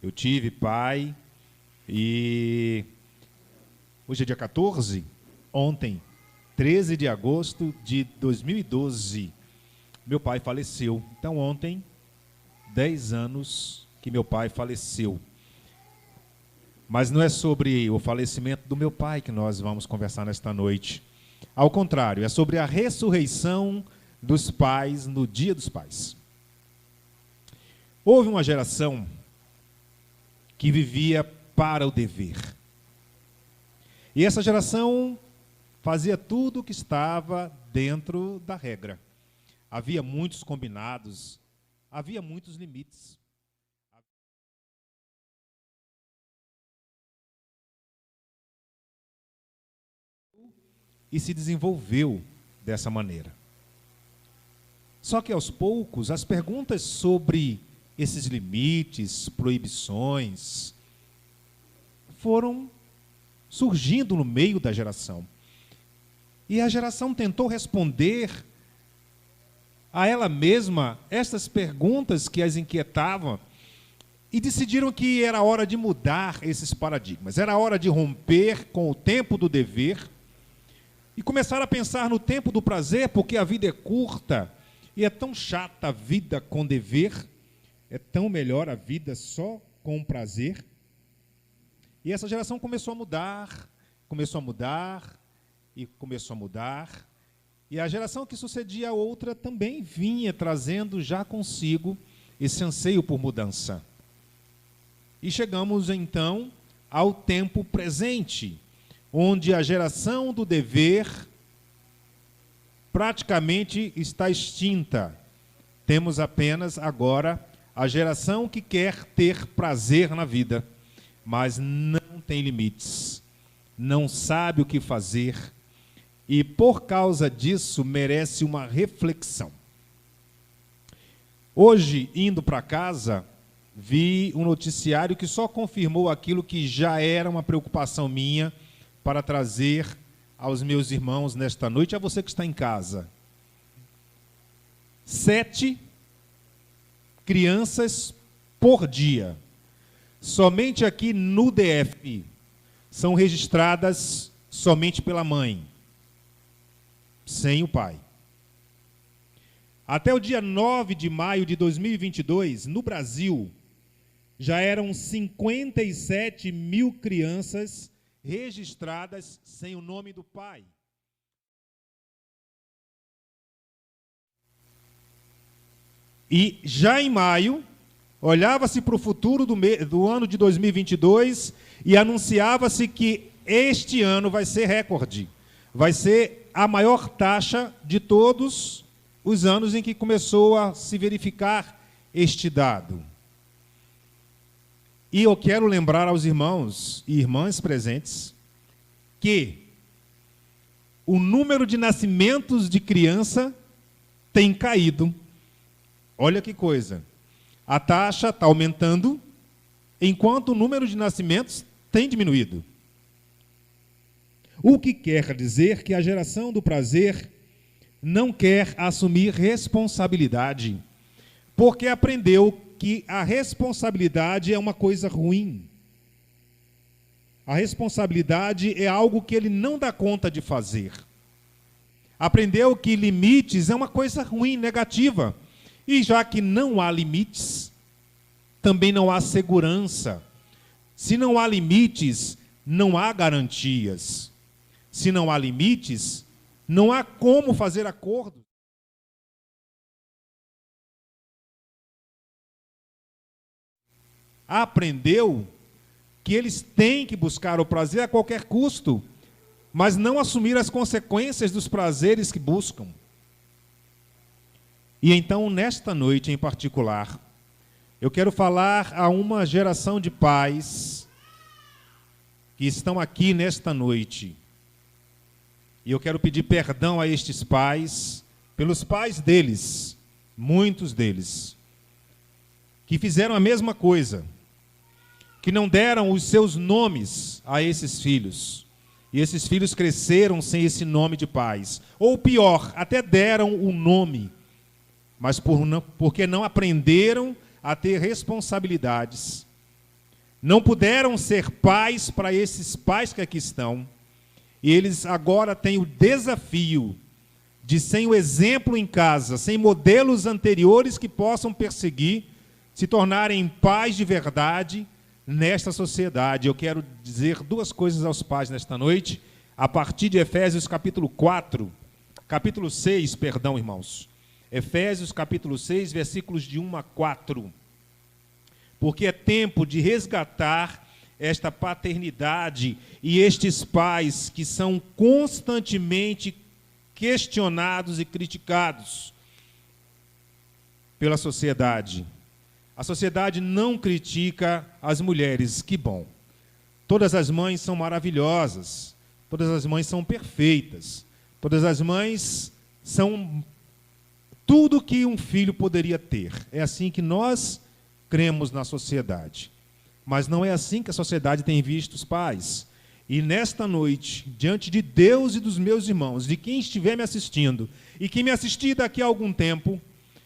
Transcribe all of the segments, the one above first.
Eu tive pai e hoje é dia 14, ontem, 13 de agosto de 2012, meu pai faleceu. Então ontem, 10 anos que meu pai faleceu. Mas não é sobre o falecimento do meu pai que nós vamos conversar nesta noite. Ao contrário, é sobre a ressurreição dos pais no Dia dos Pais. Houve uma geração que vivia para o dever. E essa geração fazia tudo o que estava dentro da regra. Havia muitos combinados, havia muitos limites. E se desenvolveu dessa maneira. Só que, aos poucos, as perguntas sobre esses limites, proibições, foram surgindo no meio da geração. E a geração tentou responder a ela mesma estas perguntas que as inquietavam e decidiram que era hora de mudar esses paradigmas, era hora de romper com o tempo do dever e começar a pensar no tempo do prazer, porque a vida é curta e é tão chata a vida com dever, é tão melhor a vida só com prazer. E essa geração começou a mudar, e a geração que sucedia a outra também vinha trazendo já consigo esse anseio por mudança. E chegamos então ao tempo presente, onde a geração do dever praticamente está extinta. Temos apenas agora a geração que quer ter prazer na vida, mas não tem limites, não sabe o que fazer, e por causa disso merece uma reflexão. Hoje, indo para casa, vi um noticiário que só confirmou aquilo que já era uma preocupação minha para trazer aos meus irmãos nesta noite, a você que está em casa. 7 crianças por dia, somente aqui no DF, são registradas somente pela mãe, sem o pai. Até o dia 9 de maio de 2022, no Brasil, já eram 57 mil crianças registradas sem o nome do pai. E já em maio, olhava-se para o futuro do ano de 2022 e anunciava-se que este ano vai ser recorde. Vai ser a maior taxa de todos os anos em que começou a se verificar este dado. E eu quero lembrar aos irmãos e irmãs presentes que o número de nascimentos de criança tem caído. Olha que coisa. A taxa está aumentando, enquanto o número de nascimentos tem diminuído. O que quer dizer que a geração do prazer não quer assumir responsabilidade, porque aprendeu que a responsabilidade é uma coisa ruim. A responsabilidade é algo que ele não dá conta de fazer. Aprendeu que limites é uma coisa ruim, negativa. E já que não há limites, também não há segurança. Se não há limites, não há garantias. Se não há limites, não há como fazer acordos. Aprendeu que eles têm que buscar o prazer a qualquer custo, mas não assumir as consequências dos prazeres que buscam. E então, nesta noite em particular, eu quero falar a uma geração de pais que estão aqui nesta noite. E eu quero pedir perdão a estes pais, pelos pais deles, muitos deles, que fizeram a mesma coisa, que não deram os seus nomes a esses filhos. E esses filhos cresceram sem esse nome de pais. Ou pior, até deram o nome, mas porque não aprenderam a ter responsabilidades não puderam ser pais para esses pais que aqui estão, e eles agora têm o desafio de, sem o exemplo em casa, sem modelos anteriores que possam perseguir, se tornarem pais de verdade nesta sociedade. Eu quero dizer duas coisas aos pais nesta noite, a partir de Efésios capítulo 6, irmãos. Efésios capítulo 6, versículos de 1 a 4. Porque é tempo de resgatar esta paternidade e estes pais que são constantemente questionados e criticados pela sociedade. A sociedade não critica as mulheres, que bom. Todas as mães são maravilhosas, todas as mães são perfeitas, todas as mães são tudo que um filho poderia ter. É assim que nós cremos na sociedade. Mas não é assim que a sociedade tem visto os pais. E nesta noite, diante de Deus e dos meus irmãos, de quem estiver me assistindo, e quem me assistir daqui a algum tempo,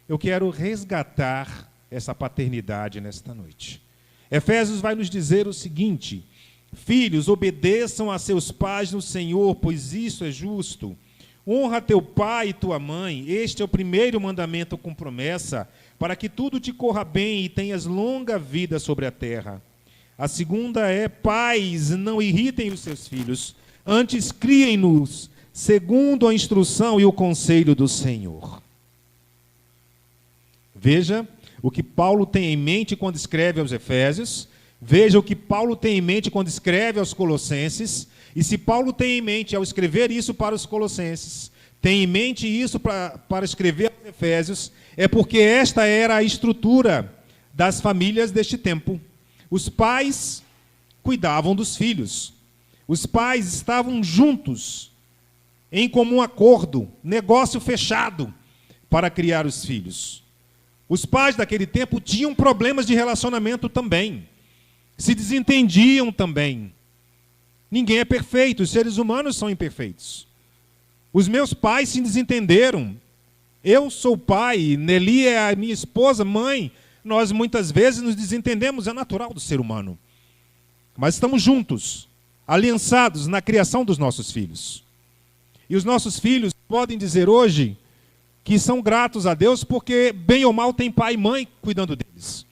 eu quero resgatar essa paternidade nesta noite. Efésios vai nos dizer o seguinte: filhos, obedeçam a seus pais no Senhor, pois isso é justo. Honra teu pai e tua mãe, este é o primeiro mandamento com promessa, para que tudo te corra bem e tenhas longa vida sobre a terra. A segunda é: pais, não irritem os seus filhos, antes criem-nos, segundo a instrução e o conselho do Senhor. Veja o que Paulo tem em mente quando escreve aos Efésios, veja o que Paulo tem em mente quando escreve aos Colossenses, e se Paulo tem em mente, ao escrever isso para os Colossenses, tem em mente isso para escrever aos Efésios, é porque esta era a estrutura das famílias deste tempo. Os pais cuidavam dos filhos, os pais estavam juntos, em comum acordo, negócio fechado para criar os filhos. Os pais daquele tempo tinham problemas de relacionamento também, se desentendiam também. Ninguém é perfeito, os seres humanos são imperfeitos. Os meus pais se desentenderam. Eu sou pai, Nelly é a minha esposa, mãe. Nós muitas vezes nos desentendemos, é natural do ser humano. Mas estamos juntos, aliançados na criação dos nossos filhos. E os nossos filhos podem dizer hoje que são gratos a Deus porque, bem ou mal, tem pai e mãe cuidando deles.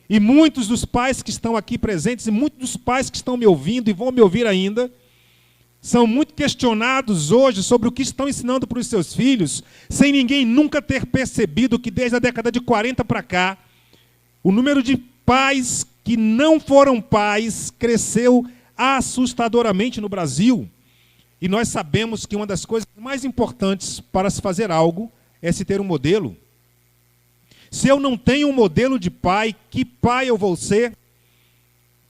E muitos dos pais que estão aqui presentes, e muitos dos pais que estão me ouvindo e vão me ouvir ainda, são muito questionados hoje sobre o que estão ensinando para os seus filhos, sem ninguém nunca ter percebido que desde a década de 40 para cá, o número de pais que não foram pais cresceu assustadoramente no Brasil. E nós sabemos que uma das coisas mais importantes para se fazer algo é se ter um modelo. Se eu não tenho um modelo de pai, que pai eu vou ser?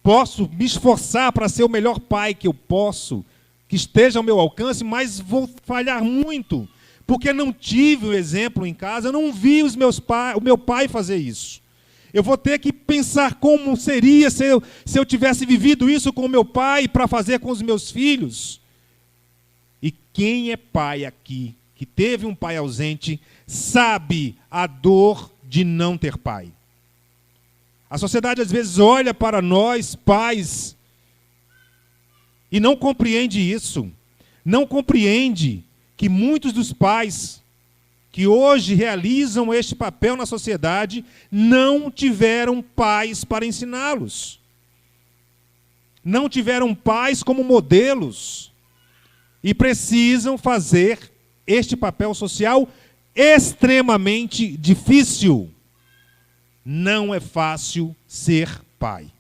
Posso me esforçar para ser o melhor pai que eu posso, que esteja ao meu alcance, mas vou falhar muito, porque não tive o exemplo em casa, eu não vi o meu pai fazer isso. Eu vou ter que pensar como seria se eu tivesse vivido isso com o meu pai para fazer com os meus filhos. E quem é pai aqui, que teve um pai ausente, sabe a dor de não ter pai. A sociedade às vezes olha para nós, pais, e não compreende isso. Não compreende que muitos dos pais que hoje realizam este papel na sociedade não tiveram pais para ensiná-los. Não tiveram pais como modelos. E precisam fazer este papel social extremamente difícil. Não é fácil ser pai.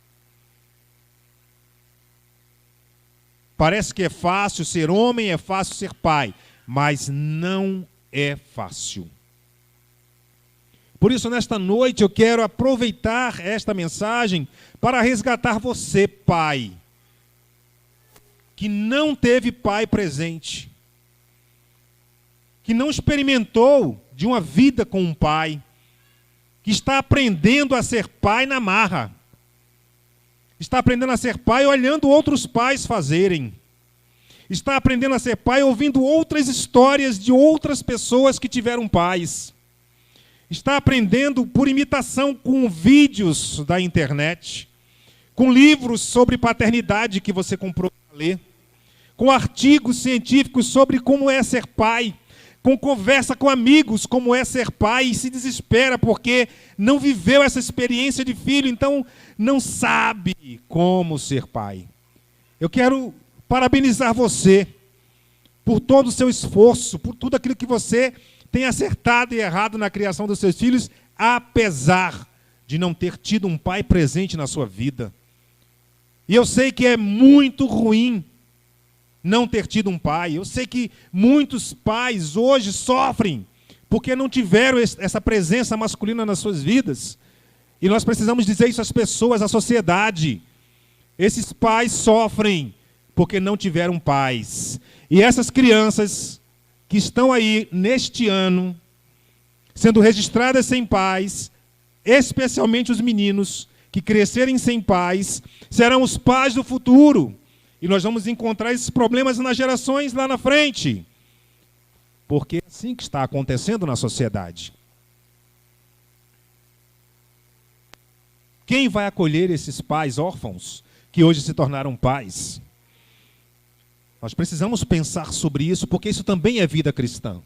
Parece que é fácil ser homem, é fácil ser pai, mas não é fácil. Por isso, nesta noite, eu quero aproveitar esta mensagem para resgatar você, pai, que não teve pai presente, que não experimentou de uma vida com um pai, que está aprendendo a ser pai na marra, está aprendendo a ser pai olhando outros pais fazerem, está aprendendo a ser pai ouvindo outras histórias de outras pessoas que tiveram pais, está aprendendo por imitação com vídeos da internet, com livros sobre paternidade que você comprou para ler, com artigos científicos sobre como é ser pai, com conversa com amigos como é ser pai, e se desespera porque não viveu essa experiência de filho, então não sabe como ser pai. Eu quero parabenizar você por todo o seu esforço, por tudo aquilo que você tem acertado e errado na criação dos seus filhos, apesar de não ter tido um pai presente na sua vida. E eu sei que é muito ruim não ter tido um pai. Eu sei que muitos pais hoje sofrem porque não tiveram essa presença masculina nas suas vidas. E nós precisamos dizer isso às pessoas, à sociedade. Esses pais sofrem porque não tiveram pais. E essas crianças que estão aí neste ano, sendo registradas sem pais, especialmente os meninos que crescerem sem pais, serão os pais do futuro. E nós vamos encontrar esses problemas nas gerações lá na frente. Porque é assim que está acontecendo na sociedade. Quem vai acolher esses pais órfãos que hoje se tornaram pais? Nós precisamos pensar sobre isso, porque isso também é vida cristã.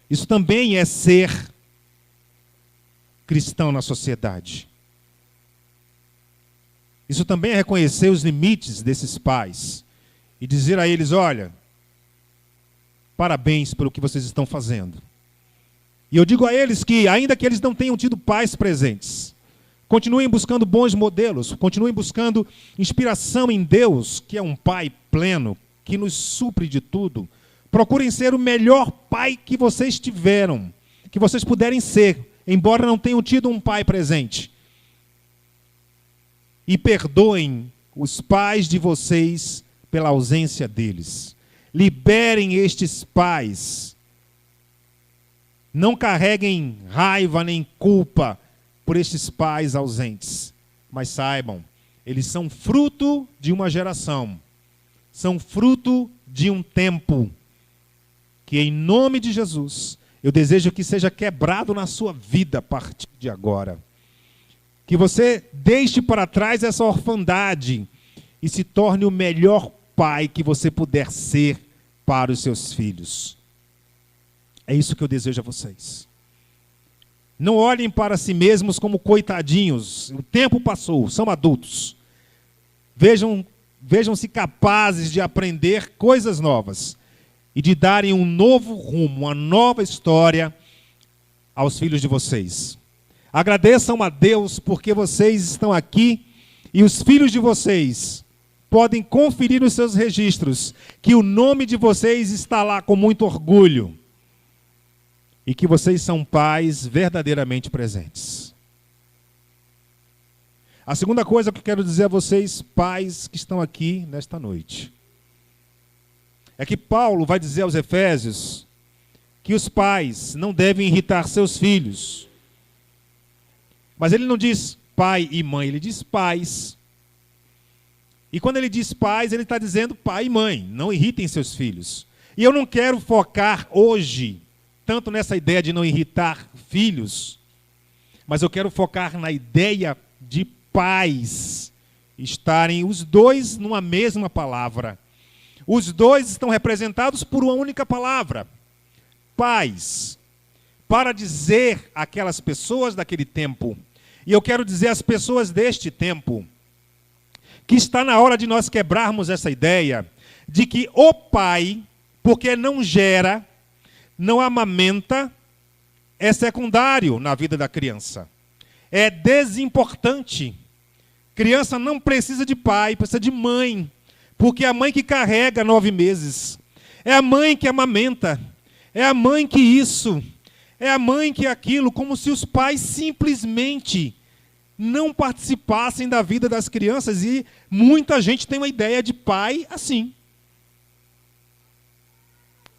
Isso também é ser cristão na sociedade. Isso também é reconhecer os limites desses pais e dizer a eles, olha, parabéns pelo que vocês estão fazendo. E eu digo a eles que, ainda que eles não tenham tido pais presentes, continuem buscando bons modelos, continuem buscando inspiração em Deus, que é um pai pleno, que nos supre de tudo. Procurem ser o melhor pai que vocês tiveram, que vocês puderem ser, embora não tenham tido um pai presente. E perdoem os pais de vocês pela ausência deles. Liberem estes pais. Não carreguem raiva nem culpa por estes pais ausentes. Mas saibam, eles são fruto de uma geração. São fruto de um tempo. Que em nome de Jesus, eu desejo que seja quebrado na sua vida a partir de agora. Que você deixe para trás essa orfandade e se torne o melhor pai que você puder ser para os seus filhos. É isso que eu desejo a vocês. Não olhem para si mesmos como coitadinhos. O tempo passou, são adultos. Vejam-se capazes de aprender coisas novas e de darem um novo rumo, uma nova história aos filhos de vocês. Agradeçam a Deus porque vocês estão aqui e os filhos de vocês podem conferir nos seus registros que o nome de vocês está lá com muito orgulho e que vocês são pais verdadeiramente presentes. A segunda coisa que eu quero dizer a vocês, pais que estão aqui nesta noite, é que Paulo vai dizer aos Efésios que os pais não devem irritar seus filhos. Mas ele não diz pai e mãe, ele diz pais. E quando ele diz pais, ele está dizendo pai e mãe, não irritem seus filhos. E eu não quero focar hoje tanto nessa ideia de não irritar filhos, mas eu quero focar na ideia de pais estarem os dois numa mesma palavra. Os dois estão representados por uma única palavra, pais, para dizer àquelas pessoas daquele tempo, e eu quero dizer às pessoas deste tempo, que está na hora de nós quebrarmos essa ideia de que o pai, porque não gera, não amamenta, é secundário na vida da criança. É desimportante. Criança não precisa de pai, precisa de mãe. Porque é a mãe que carrega 9 meses. É a mãe que amamenta. É a mãe que isso. É a mãe que aquilo. Como se os pais simplesmente não participassem da vida das crianças. E muita gente tem uma ideia de pai assim.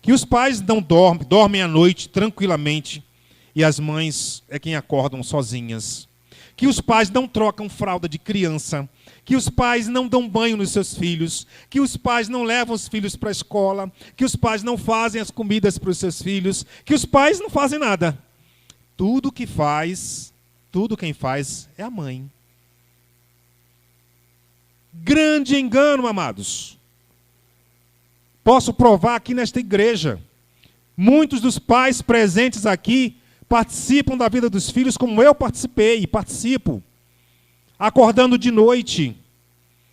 Que os pais não dormem à noite tranquilamente. E as mães é quem acordam sozinhas. Que os pais não trocam fralda de criança. Que os pais não dão banho nos seus filhos. Que os pais não levam os filhos para a escola. Que os pais não fazem as comidas para os seus filhos. Que os pais não fazem nada. Tudo quem faz é a mãe. grande engano, amados. Posso provar aqui nesta igreja. Muitos dos pais presentes aqui participam da vida dos filhos como eu participei e participo. Acordando de noite,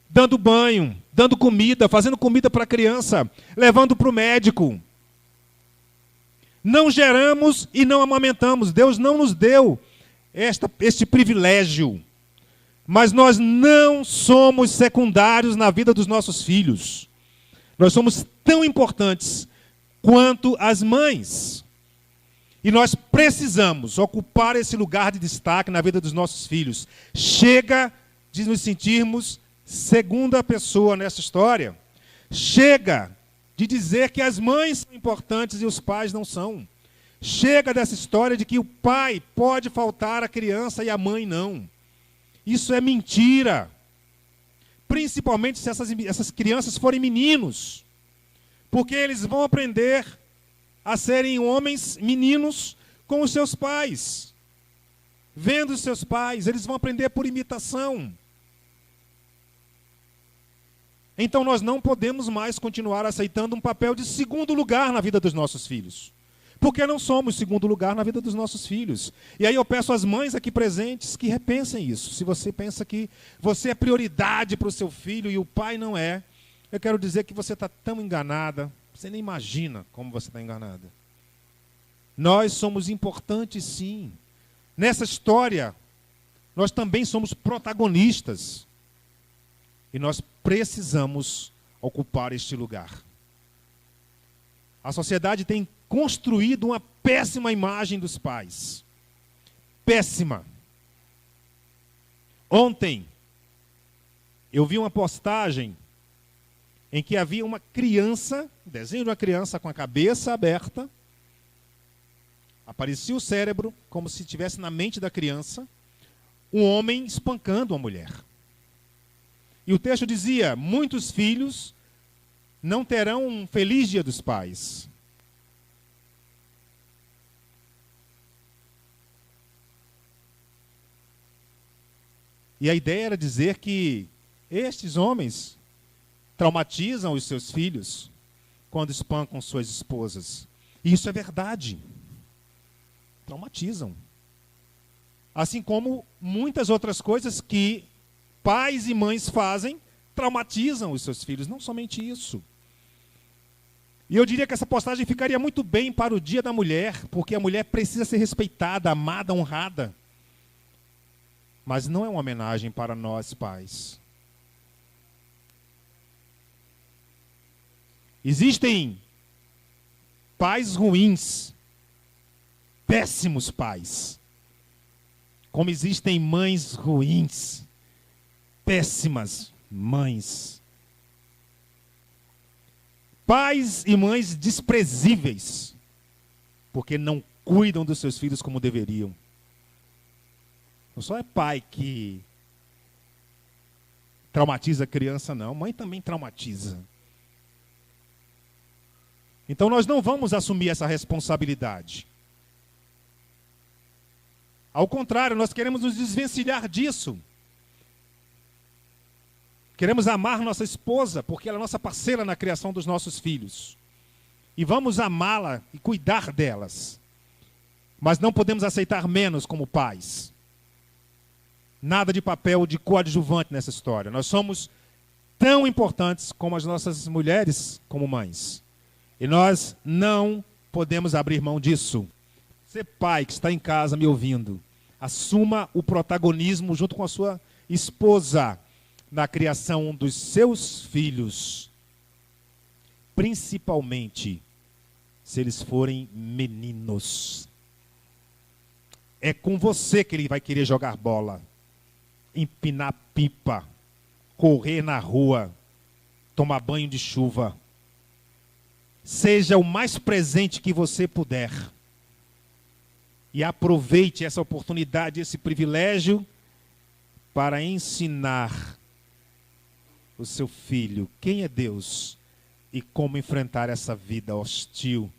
dando banho, dando comida, fazendo comida para a criança, levando para o médico. Não geramos e não amamentamos. Deus não nos deu este privilégio. Mas nós não somos secundários na vida dos nossos filhos. Nós somos tão importantes quanto as mães. E nós precisamos ocupar esse lugar de destaque na vida dos nossos filhos. Chega de nos sentirmos segunda pessoa nessa história. Chega de dizer que as mães são importantes e os pais não são. Chega dessa história de que o pai pode faltar à criança e a mãe não. Isso é mentira. Principalmente se essas crianças forem meninos. Porque eles vão aprender a serem homens meninos com os seus pais. Vendo os seus pais, eles vão aprender por imitação. Então nós não podemos mais continuar aceitando um papel de segundo lugar na vida dos nossos filhos. Porque não somos segundo lugar na vida dos nossos filhos. E aí eu peço às mães aqui presentes que repensem isso. Se você pensa que você é prioridade para o seu filho e o pai não é, eu quero dizer que você está tão enganada, você nem imagina como você está enganada. Nós somos importantes, sim. Nessa história, nós também somos protagonistas. E nós precisamos ocupar este lugar. A sociedade tem construído uma péssima imagem dos pais. Péssima. Ontem, eu vi uma postagem em que havia uma criança, um desenho de uma criança com a cabeça aberta, aparecia o cérebro, como se estivesse na mente da criança, um homem espancando uma mulher. E o texto dizia: muitos filhos não terão um feliz dia dos pais. E a ideia era dizer que estes homens traumatizam os seus filhos quando espancam suas esposas. E isso é verdade. Traumatizam. Assim como muitas outras coisas que pais e mães fazem, traumatizam os seus filhos. Não somente isso. E eu diria que essa postagem ficaria muito bem para o Dia da Mulher, porque a mulher precisa ser respeitada, amada, honrada. Mas não é uma homenagem para nós, pais. Existem pais ruins, péssimos pais. Como existem mães ruins, péssimas mães. Pais e mães desprezíveis, porque não cuidam dos seus filhos como deveriam. Não só é pai que traumatiza a criança, não. Mãe também traumatiza. Então nós não vamos assumir essa responsabilidade. Ao contrário, nós queremos nos desvencilhar disso. Queremos amar nossa esposa, porque ela é nossa parceira na criação dos nossos filhos. E vamos amá-la e cuidar delas. Mas não podemos aceitar menos como pais. Nada de papel de coadjuvante nessa história. Nós somos tão importantes como as nossas mulheres como mães. E nós não podemos abrir mão disso. Você, pai, que está em casa me ouvindo, assuma o protagonismo junto com a sua esposa na criação dos seus filhos. Principalmente se eles forem meninos. É com você que ele vai querer jogar bola, empinar pipa, correr na rua, tomar banho de chuva. Seja o mais presente que você puder. E aproveite essa oportunidade, esse privilégio, para ensinar o seu filho quem é Deus e como enfrentar essa vida hostil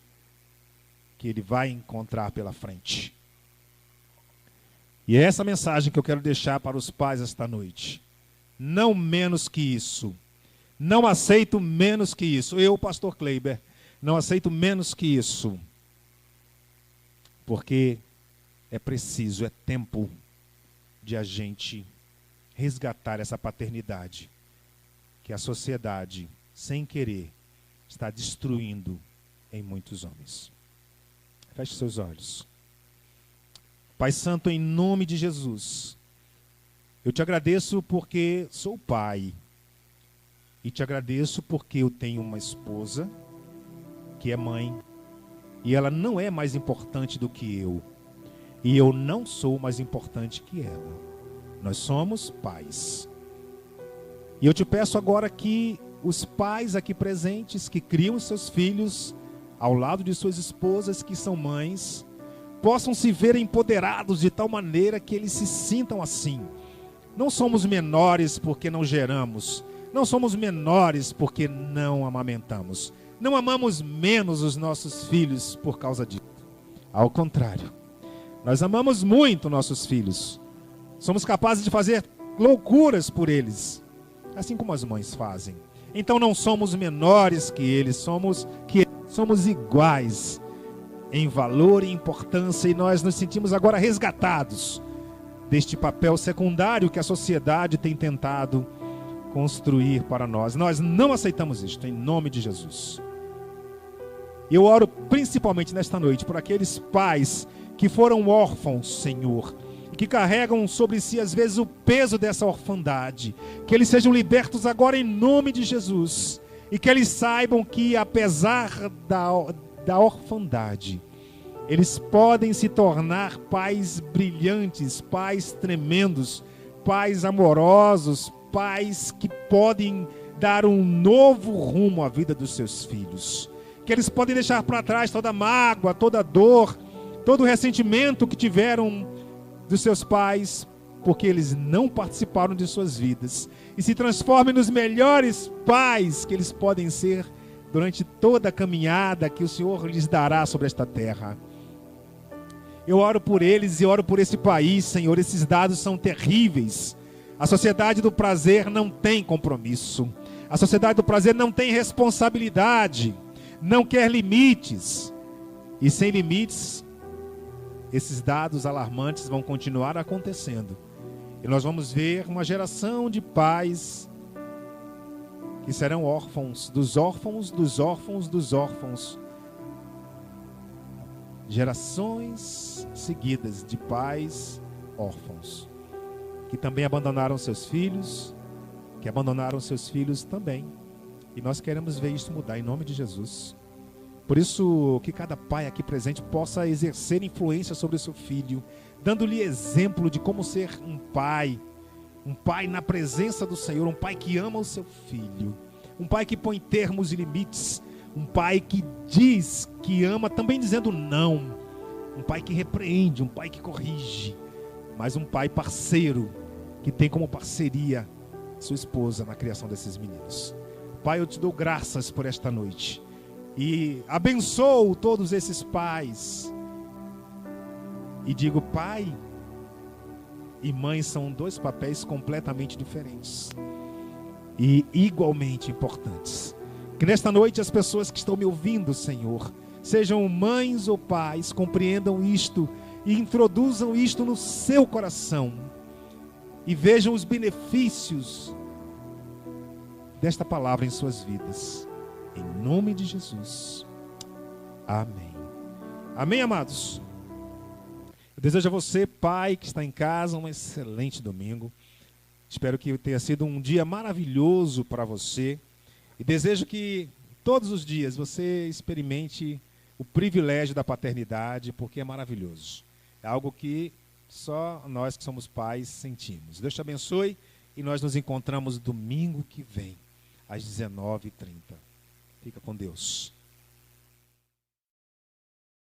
que ele vai encontrar pela frente. E é essa mensagem que eu quero deixar para os pais esta noite. não menos que isso. Não aceito menos que isso. Eu, pastor Kleiber, não aceito menos que isso. Porque é preciso, é tempo de a gente resgatar essa paternidade que a sociedade, sem querer, está destruindo em muitos homens. Feche seus olhos. Pai Santo, em nome de Jesus, eu te agradeço porque sou pai. E te agradeço porque eu tenho uma esposa que é mãe. E ela não é mais importante do que eu. E eu não sou mais importante que ela. Nós somos pais. E eu te peço agora que os pais aqui presentes, que criam seus filhos ao lado de suas esposas que são mães, possam se ver empoderados de tal maneira que eles se sintam assim. Não somos menores porque não geramos. Não somos menores porque não amamentamos. Não amamos menos os nossos filhos por causa disso. Ao contrário, nós amamos muito nossos filhos. Somos capazes de fazer loucuras por eles, assim como as mães fazem. Então não somos menores que eles, somos iguais em valor e importância, e nós nos sentimos agora resgatados deste papel secundário que a sociedade tem tentado construir para nós. Nós não aceitamos isto, em nome de Jesus. Eu oro principalmente nesta noite por aqueles pais que foram órfãos, Senhor, que carregam sobre si às vezes o peso dessa orfandade, que eles sejam libertos agora em nome de Jesus, e que eles saibam que apesar da orfandade, eles podem se tornar pais brilhantes, pais tremendos, pais amorosos, pais que podem dar um novo rumo à vida dos seus filhos, que eles podem deixar para trás toda mágoa, toda dor, todo o ressentimento que tiveram dos seus pais, porque eles não participaram de suas vidas, e se transformem nos melhores pais que eles podem ser durante toda a caminhada que o Senhor lhes dará sobre esta terra. Eu oro por eles e oro por esse país, Senhor. Esses dados são terríveis. A sociedade do prazer não tem compromisso. A sociedade do prazer não tem responsabilidade, não quer limites. E sem limites, esses dados alarmantes vão continuar acontecendo. E nós vamos ver uma geração de pais que serão órfãos, dos órfãos, dos órfãos, dos órfãos. Gerações seguidas de pais órfãos, que também abandonaram seus filhos, que abandonaram seus filhos também. E nós queremos ver isso mudar em nome de Jesus. Por isso, que cada pai aqui presente possa exercer influência sobre o seu filho, dando-lhe exemplo de como ser um pai na presença do Senhor, um pai que ama o seu filho, um pai que põe termos e limites, um pai que diz que ama, também dizendo não, um pai que repreende, um pai que corrige, mas um pai parceiro, que tem como parceria sua esposa na criação desses meninos. Pai, eu te dou graças por esta noite e abençoo todos esses pais e digo: pai e mãe são dois papéis completamente diferentes e igualmente importantes. Que nesta noite as pessoas que estão me ouvindo, Senhor, sejam mães ou pais, compreendam isto e introduzam isto no seu coração e vejam os benefícios desta palavra em suas vidas. Em nome de Jesus. Amém. Amém, amados? Eu desejo a você, pai, que está em casa, um excelente domingo. Espero que tenha sido um dia maravilhoso para você. E desejo que todos os dias você experimente o privilégio da paternidade, porque é maravilhoso. É algo que só nós que somos pais sentimos. Deus te abençoe e nós nos encontramos domingo que vem, às 19h30. Fica com Deus.